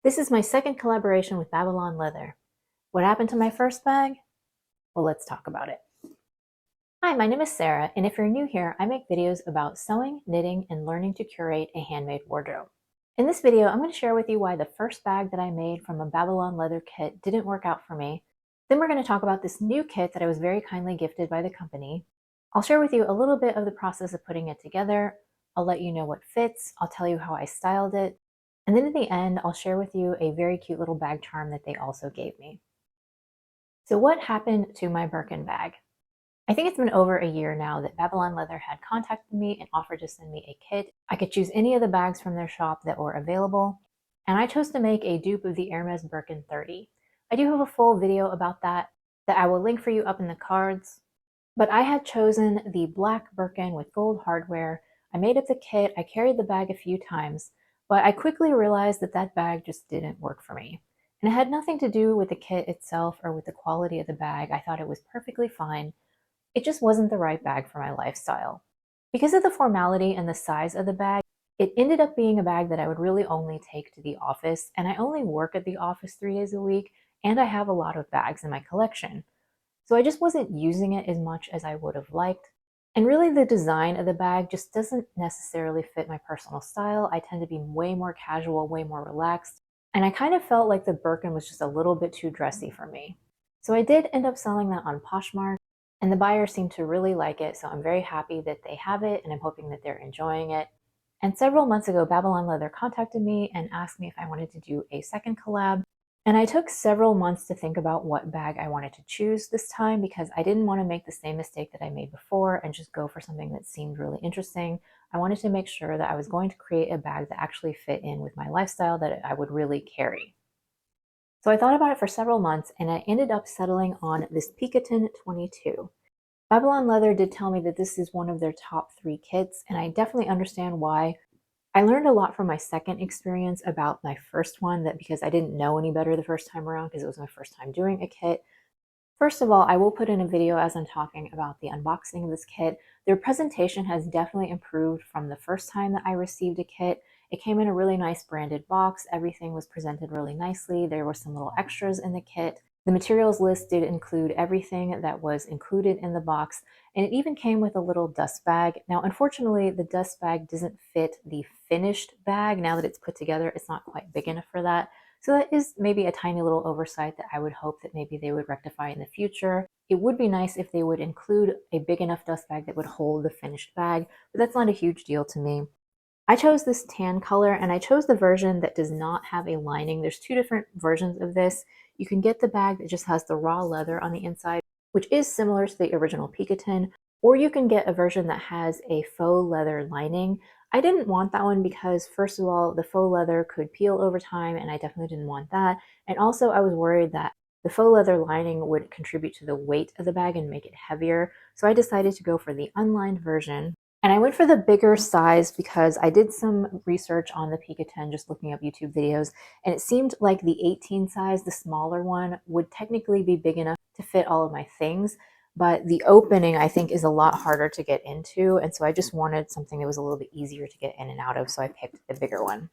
This is my second collaboration with Babylon Leather. What happened to my first bag? Well, let's talk about it. Hi, my name is Sarah, and if you're new here, I make videos about sewing, knitting, and learning to curate a handmade wardrobe. In this video, I'm going to share with you why the first bag that I made from a Babylon Leather kit didn't work out for me. Then we're going to talk about this new kit that I was very kindly gifted by the company. I'll share with you a little bit of the process of putting it together. I'll let you know what fits. I'll tell you how I styled it. And then at the end, I'll share with you a very cute little bag charm that they also gave me. So what happened to my Birkin bag? I think it's been over a year now that Babylon Leather had contacted me and offered to send me a kit. I could choose any of the bags from their shop that were available, and I chose to make a dupe of the Hermes Birkin 30. I do have a full video about that I will link for you up in the cards, but I had chosen the black Birkin with gold hardware. I made up the kit, I carried the bag a few times, but I quickly realized that that bag just didn't work for me. And it had nothing to do with the kit itself or with the quality of the bag. I thought it was perfectly fine. It just wasn't the right bag for my lifestyle. Because of the formality and the size of the bag, it ended up being a bag that I would really only take to the office, and I only work at the office 3 days a week, and I have a lot of bags in my collection. So I just wasn't using it as much as I would have liked. And really the design of the bag just doesn't necessarily fit my personal style. I tend to be way more casual, way more relaxed. And I kind of felt like the Birkin was just a little bit too dressy for me. So I did end up selling that on Poshmark, and the buyers seem to really like it. So I'm very happy that they have it, and I'm hoping that they're enjoying it. And several months ago, Babylon Leather contacted me and asked me if I wanted to do a second collab. And I took several months to think about what bag I wanted to choose this time because I didn't want to make the same mistake that I made before and just go for something that seemed really interesting. I wanted to make sure that I was going to create a bag that actually fit in with my lifestyle that I would really carry. So I thought about it for several months and I ended up settling on this Picotin 22. Babylon Leather did tell me that this is one of their top 3 kits, and I definitely understand why. I learned a lot from my second experience about my first one, that because I didn't know any better the first time around because it was my first time doing a kit. First of all, I will put in a video as I'm talking about the unboxing of this kit. Their presentation has definitely improved from the first time that I received a kit. It came in a really nice branded box. Everything was presented really nicely. There were some little extras in the kit. The materials list did include everything that was included in the box, and it even came with a little dust bag. Now, unfortunately, the dust bag doesn't fit the finished bag. Now that it's put together, it's not quite big enough for that. So that is maybe a tiny little oversight that I would hope that maybe they would rectify in the future. It would be nice if they would include a big enough dust bag that would hold the finished bag, but that's not a huge deal to me. I chose this tan color, and I chose the version that does not have a lining. There's 2 different versions of this. You can get the bag that just has the raw leather on the inside, which is similar to the original Picotin, or you can get a version that has a faux leather lining. I didn't want that one because, first of all, the faux leather could peel over time, and I definitely didn't want that. And also, I was worried that the faux leather lining would contribute to the weight of the bag and make it heavier. So I decided to go for the unlined version. And I went for the bigger size because I did some research on the Picotin, just looking up YouTube videos, and it seemed like the 18 size, the smaller one, would technically be big enough to fit all of my things. But the opening, I think, is a lot harder to get into. And so I just wanted something that was a little bit easier to get in and out of. So I picked the bigger one.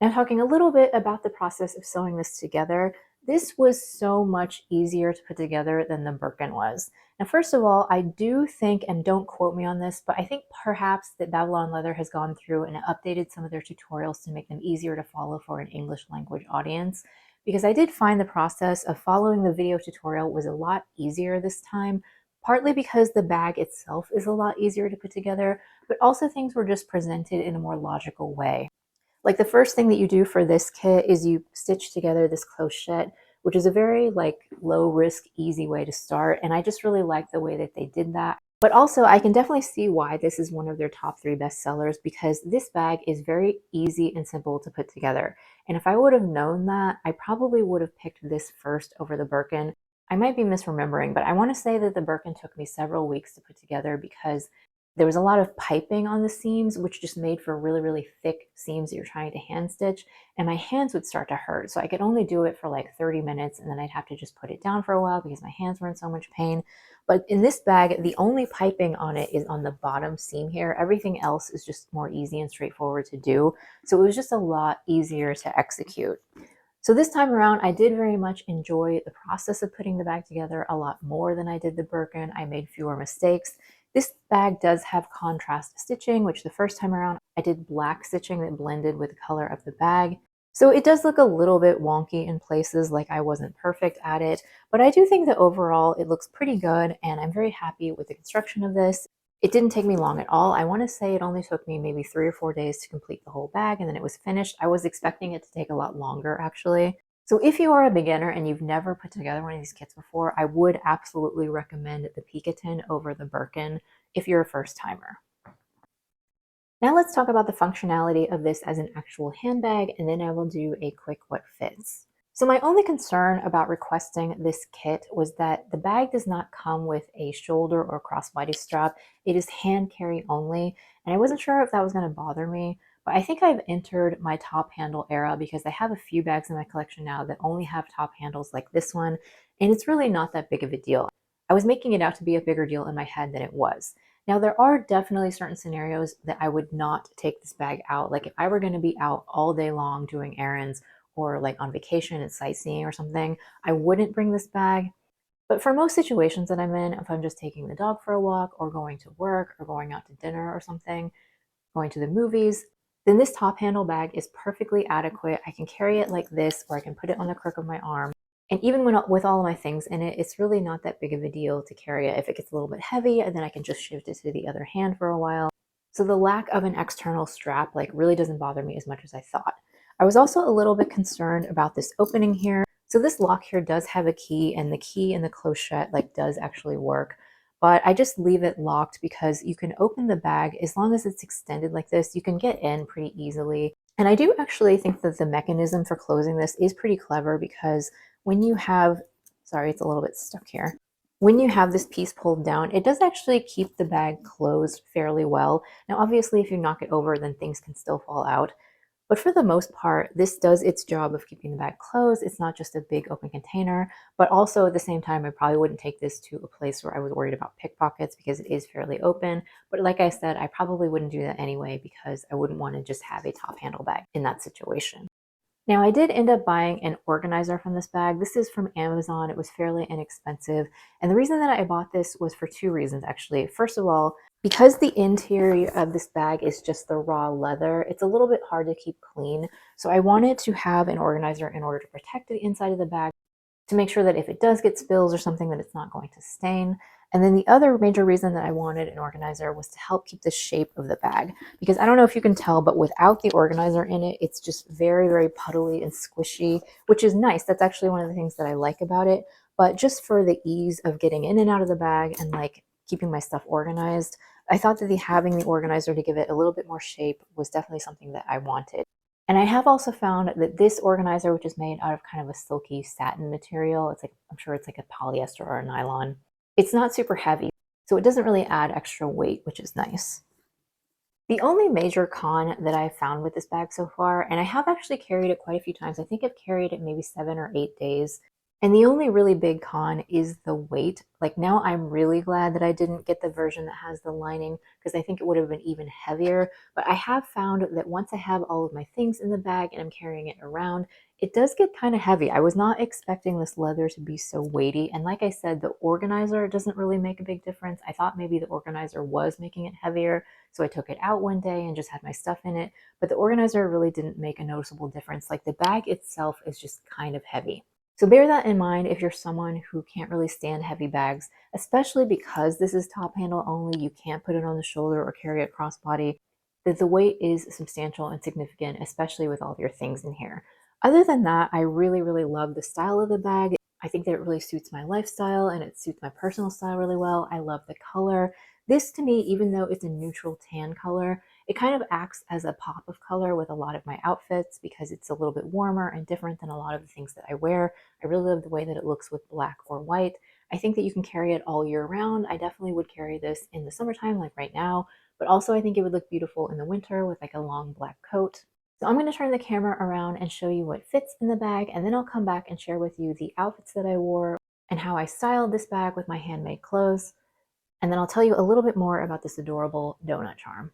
Now, talking a little bit about the process of sewing this together, this was so much easier to put together than the Birkin was. Now, first of all, I do think, and don't quote me on this, but I think perhaps that Babylon Leather has gone through and updated some of their tutorials to make them easier to follow for an English language audience. Because I did find the process of following the video tutorial was a lot easier this time, partly because the bag itself is a lot easier to put together, but also things were just presented in a more logical way. Like the first thing that you do for this kit is you stitch together this clochette, which is a very low risk, easy way to start. And I just really like the way that they did that. But also I can definitely see why this is one of their top 3 bestsellers, because this bag is very easy and simple to put together. And if I would have known that, I probably would have picked this first over the Birkin. I might be misremembering, but I want to say that the Birkin took me several weeks to put together because there was a lot of piping on the seams, which just made for really, really thick seams that you're trying to hand stitch. And my hands would start to hurt. So I could only do it for like 30 minutes and then I'd have to just put it down for a while because my hands were in so much pain. But in this bag, the only piping on it is on the bottom seam here. Everything else is just more easy and straightforward to do. So it was just a lot easier to execute. So this time around, I did very much enjoy the process of putting the bag together a lot more than I did the Birkin. I made fewer mistakes. This bag does have contrast stitching, which the first time around I did black stitching that blended with the color of the bag. So it does look a little bit wonky in places, like I wasn't perfect at it, but I do think that overall it looks pretty good and I'm very happy with the construction of this. It didn't take me long at all. I want to say it only took me maybe 3 or 4 days to complete the whole bag and then it was finished. I was expecting it to take a lot longer actually. So if you are a beginner and you've never put together one of these kits before, I would absolutely recommend the Picotin over the Birkin if you're a first timer. Now let's talk about the functionality of this as an actual handbag, and then I will do a quick what fits. So my only concern about requesting this kit was that the bag does not come with a shoulder or crossbody strap. It is hand carry only, and I wasn't sure if that was going to bother me, but I think I've entered my top handle era because I have a few bags in my collection now that only have top handles like this one, and it's really not that big of a deal. I was making it out to be a bigger deal in my head than it was. Now, there are definitely certain scenarios that I would not take this bag out. Like if I were going to be out all day long doing errands or like on vacation and sightseeing or something, I wouldn't bring this bag. But for most situations that I'm in, if I'm just taking the dog for a walk or going to work or going out to dinner or something, going to the movies, then this top handle bag is perfectly adequate. I can carry it like this, or I can put it on the crook of my arm. And even when with all of my things in it, it's really not that big of a deal to carry it. If it gets a little bit heavy, and then I can just shift it to the other hand for a while. So the lack of an external strap like really doesn't bother me as much as I thought. I was also a little bit concerned about this opening here. So this lock here does have a key, and the key in the clochette like does actually work. But I just leave it locked because you can open the bag as long as it's extended like this, you can get in pretty easily. And I do actually think that the mechanism for closing this is pretty clever because when you have, sorry, it's a little bit stuck here. When you have this piece pulled down, it does actually keep the bag closed fairly well. Now, obviously, if you knock it over, then things can still fall out. But for the most part, this does its job of keeping the bag closed. It's not just a big open container, but also at the same time, I probably wouldn't take this to a place where I was worried about pickpockets because it is fairly open. But like I said, I probably wouldn't do that anyway because I wouldn't want to just have a top handle bag in that situation. Now, I did end up buying an organizer from this bag. This is from Amazon. It was fairly inexpensive. And the reason that I bought this was for two reasons, actually. First of all, because the interior of this bag is just the raw leather, it's a little bit hard to keep clean. So I wanted to have an organizer in order to protect the inside of the bag, to make sure that if it does get spills or something that it's not going to stain. And then the other major reason that I wanted an organizer was to help keep the shape of the bag. Because I don't know if you can tell, but without the organizer in it, it's just very, very puddly and squishy, which is nice. That's actually one of the things that I like about it. But just for the ease of getting in and out of the bag and like keeping my stuff organized, I thought that having the organizer to give it a little bit more shape was definitely something that I wanted. And I have also found that this organizer, which is made out of kind of a silky satin material, it's like, I'm sure it's like a polyester or a nylon, it's not super heavy, so it doesn't really add extra weight, which is nice. The only major con that I've found with this bag so far, and I have actually carried it quite a few times, I think I've carried it maybe 7 or 8 days, and the only really big con is the weight. Like now I'm really glad that I didn't get the version that has the lining because I think it would have been even heavier. But I have found that once I have all of my things in the bag and I'm carrying it around, it does get kind of heavy. I was not expecting this leather to be so weighty. And like I said, the organizer doesn't really make a big difference. I thought maybe the organizer was making it heavier. So I took it out one day and just had my stuff in it. But the organizer really didn't make a noticeable difference. Like the bag itself is just kind of heavy. So bear that in mind if you're someone who can't really stand heavy bags, especially because this is top handle only, you can't put it on the shoulder or carry it crossbody, that the weight is substantial and significant, especially with all of your things in here. Other than that, I really, really love the style of the bag. I think that it really suits my lifestyle and it suits my personal style really well. I love the color. This to me, even though it's a neutral tan color, it kind of acts as a pop of color with a lot of my outfits because it's a little bit warmer and different than a lot of the things that I wear. I really love the way that it looks with black or white. I think that you can carry it all year round. I definitely would carry this in the summertime, like right now, but also I think it would look beautiful in the winter with like a long black coat. So I'm going to turn the camera around and show you what fits in the bag, and then I'll come back and share with you the outfits that I wore and how I styled this bag with my handmade clothes. And then I'll tell you a little bit more about this adorable donut charm.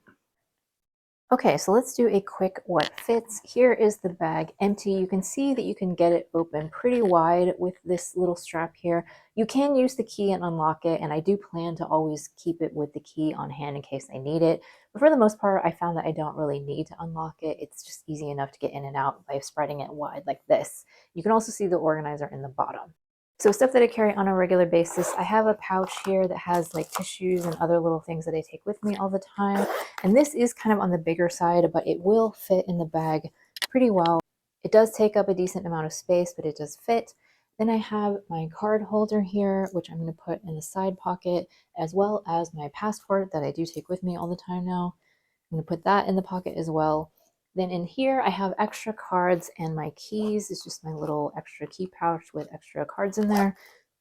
Okay, so let's do a quick what fits. Here is the bag empty. You can see that you can get it open pretty wide with this little strap here. You can use the key and unlock it, and I do plan to always keep it with the key on hand in case I need it. But for the most part, I found that I don't really need to unlock it. It's just easy enough to get in and out by spreading it wide like this. You can also see the organizer in the bottom. So stuff that I carry on a regular basis, I have a pouch here that has like tissues and other little things that I take with me all the time. And this is kind of on the bigger side, but it will fit in the bag pretty well. It does take up a decent amount of space, but it does fit. Then I have my card holder here, which I'm going to put in the side pocket, as well as my passport that I do take with me all the time now. I'm going to put that in the pocket as well. Then in here, I have extra cards and my keys. It's just my little extra key pouch with extra cards in there. I'm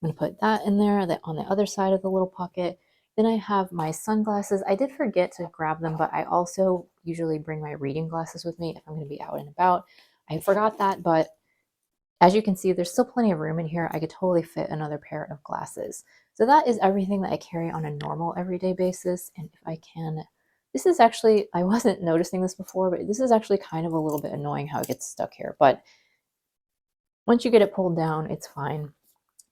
going to put that in there on the other side of the little pocket. Then I have my sunglasses. I did forget to grab them, but I also usually bring my reading glasses with me if I'm going to be out and about. I forgot that, but as you can see, there's still plenty of room in here. I could totally fit another pair of glasses. So that is everything that I carry on a normal everyday basis. And if I can, this is actually, I wasn't noticing this before, but this is actually kind of a little bit annoying how it gets stuck here. But once you get it pulled down, it's fine.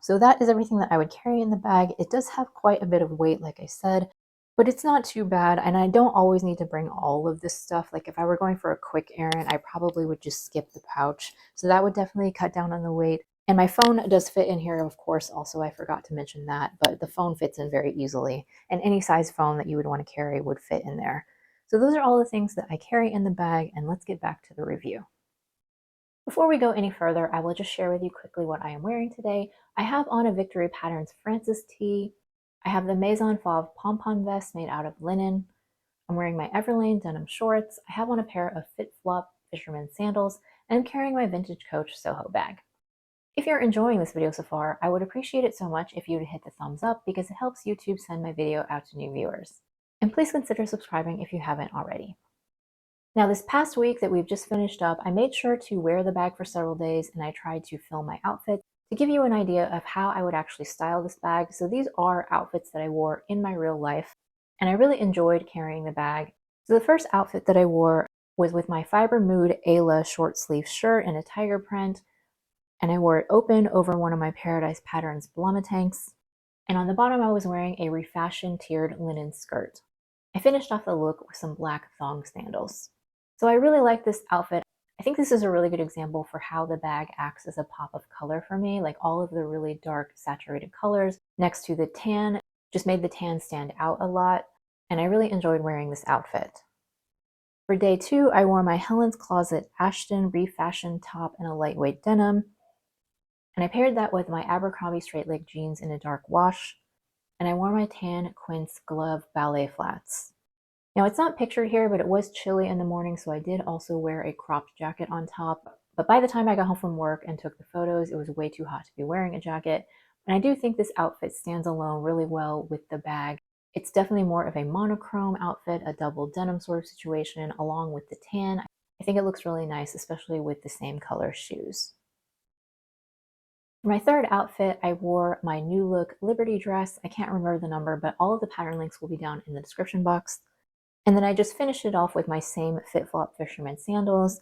So that is everything that I would carry in the bag. It does have quite a bit of weight, like I said, but it's not too bad. And I don't always need to bring all of this stuff. Like if I were going for a quick errand, I probably would just skip the pouch. So that would definitely cut down on the weight. And my phone does fit in here, of course. Also, I forgot to mention that, but the phone fits in very easily. And any size phone that you would want to carry would fit in there. So those are all the things that I carry in the bag. And let's get back to the review. Before we go any further, I will just share with you quickly what I am wearing today. I have on a Victory Patterns Francis tee. I have the Maison Fauve Pompon vest made out of linen. I'm wearing my Everlane denim shorts. I have on a pair of fit-flop fisherman sandals, and I'm carrying my vintage Coach Soho bag. If you're enjoying this video so far, I would appreciate it so much if you would hit the thumbs up because it helps YouTube send my video out to new viewers. And please consider subscribing if you haven't already. Now, this past week that we've just finished up, I made sure to wear the bag for several days and I tried to film my outfit to give you an idea of how I would actually style this bag. So these are outfits that I wore in my real life and I really enjoyed carrying the bag. So the first outfit that I wore was with my Fiber Mood Ayla short sleeve shirt in a tiger print, and I wore it open over one of my Paradise Patterns Blummetanks. And on the bottom, I was wearing a refashioned tiered linen skirt. I finished off the look with some black thong sandals. So I really like this outfit. I think this is a really good example for how the bag acts as a pop of color for me. Like all of the really dark saturated colors next to the tan just made the tan stand out a lot. And I really enjoyed wearing this outfit. For day 2, I wore my Helen's Closet Ashton refashioned top in a lightweight denim. And I paired that with my Abercrombie straight leg jeans in a dark wash. And I wore my tan Quince glove ballet flats. Now it's not pictured here, but it was chilly in the morning, so I did also wear a cropped jacket on top. But by the time I got home from work and took the photos, it was way too hot to be wearing a jacket. And I do think this outfit stands alone really well with the bag. It's definitely more of a monochrome outfit, a double denim sort of situation, along with the tan. I think it looks really nice, especially with the same color shoes. For my third outfit, I wore my new look Liberty dress. I can't remember the number, but all of the pattern links will be down in the description box. And then I just finished it off with my same fit-flop fisherman sandals.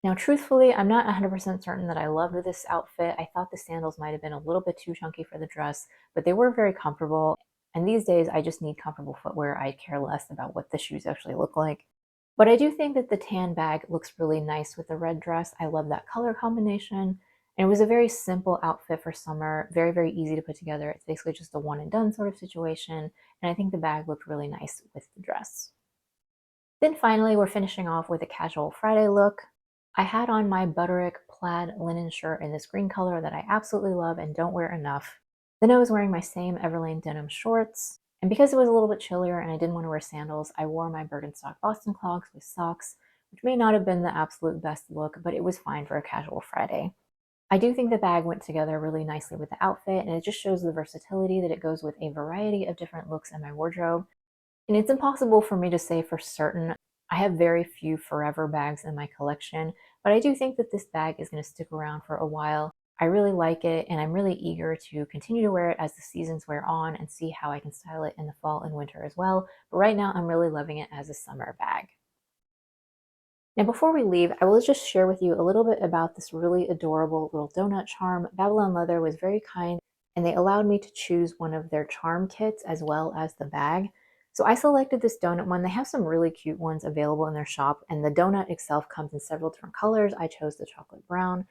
Now, truthfully, I'm not 100% certain that I loved this outfit. I thought the sandals might have been a little bit too chunky for the dress, but they were very comfortable. And these days, I just need comfortable footwear. I care less about what the shoes actually look like. But I do think that the tan bag looks really nice with the red dress. I love that color combination. And it was a very simple outfit for summer, very, very easy to put together. It's basically just a one and done sort of situation. And I think the bag looked really nice with the dress. Then finally, we're finishing off with a casual Friday look. I had on my Butterick plaid linen shirt in this green color that I absolutely love and don't wear enough. Then I was wearing my same Everlane denim shorts. And because it was a little bit chillier and I didn't want to wear sandals, I wore my Birkenstock Boston clogs with socks, which may not have been the absolute best look, but it was fine for a casual Friday. I do think the bag went together really nicely with the outfit, and it just shows the versatility that it goes with a variety of different looks in my wardrobe. And it's impossible for me to say for certain. I have very few forever bags in my collection, but I do think that this bag is going to stick around for a while. I really like it, and I'm really eager to continue to wear it as the seasons wear on and see how I can style it in the fall and winter as well. But right now, I'm really loving it as a summer bag. Now, before we leave, I will just share with you a little bit about this really adorable little donut charm. Babylon Leather was very kind and they allowed me to choose one of their charm kits as well as the bag. So I selected this donut one. They have some really cute ones available in their shop, and the donut itself comes in several different colors. I chose the chocolate brown.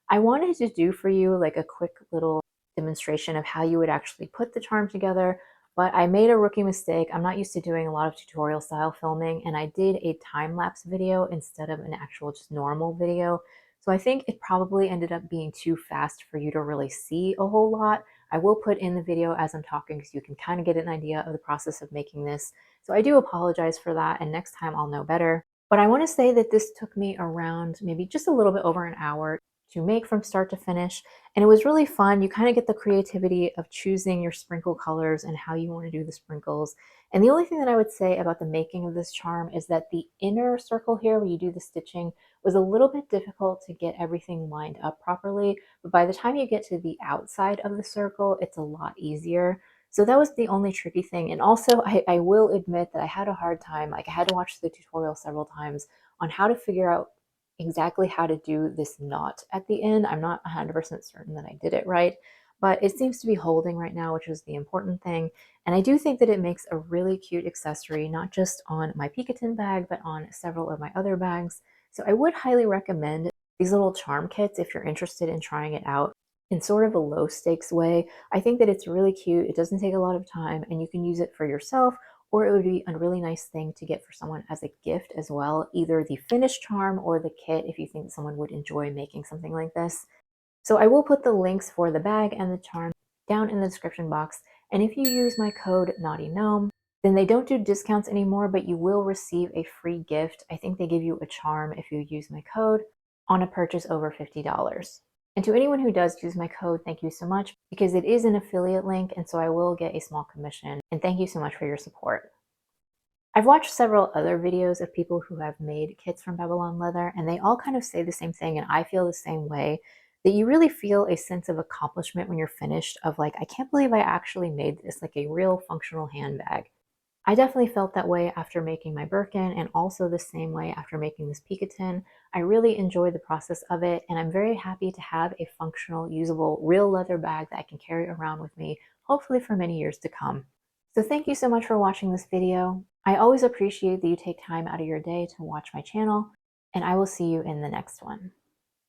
I wanted to do for you like a quick little demonstration of how you would actually put the charm together, but I made a rookie mistake. I'm not used to doing a lot of tutorial style filming, and I did a time-lapse video instead of an actual just normal video. So I think it probably ended up being too fast for you to really see a whole lot. I will put in the video as I'm talking so you can kind of get an idea of the process of making this. So I do apologize for that, and next time I'll know better. But I want to say that this took me around maybe just a little bit over an hour to make from start to finish. And it was really fun. You kind of get the creativity of choosing your sprinkle colors and how you want to do the sprinkles. And the only thing that I would say about the making of this charm is that the inner circle here where you do the stitching was a little bit difficult to get everything lined up properly. But by the time you get to the outside of the circle, it's a lot easier. So that was the only tricky thing. And also, I will admit that I had a hard time. Like, I had to watch the tutorial several times on how to figure out exactly how to do this knot at the end. I'm not 100% certain that I did it right, but it seems to be holding right now, which is the important thing. And I do think that it makes a really cute accessory, not just on my Picotin bag, but on several of my other bags. So I would highly recommend these little charm kits if you're interested in trying it out in sort of a low stakes way. I think that it's really cute. It doesn't take a lot of time, and you can use it for yourself, or it would be a really nice thing to get for someone as a gift as well, either the finished charm or the kit if you think someone would enjoy making something like this. So I will put the links for the bag and the charm down in the description box. And if you use my code knottygnome, then they don't do discounts anymore, but you will receive a free gift. I think they give you a charm if you use my code on a purchase over $50. And to anyone who does use my code, thank you so much, because it is an affiliate link, and so I will get a small commission. And thank you so much for your support. I've watched several other videos of people who have made kits from Babylon leather, and they all kind of say the same thing, and I feel the same way, that you really feel a sense of accomplishment when you're finished of like, I can't believe I actually made this, like a real functional handbag. I definitely felt that way after making my Birkin, and also the same way after making this Picotin. I really enjoy the process of it, and I'm very happy to have a functional, usable, real leather bag that I can carry around with me, hopefully for many years to come. So thank you so much for watching this video. I always appreciate that you take time out of your day to watch my channel, and I will see you in the next one.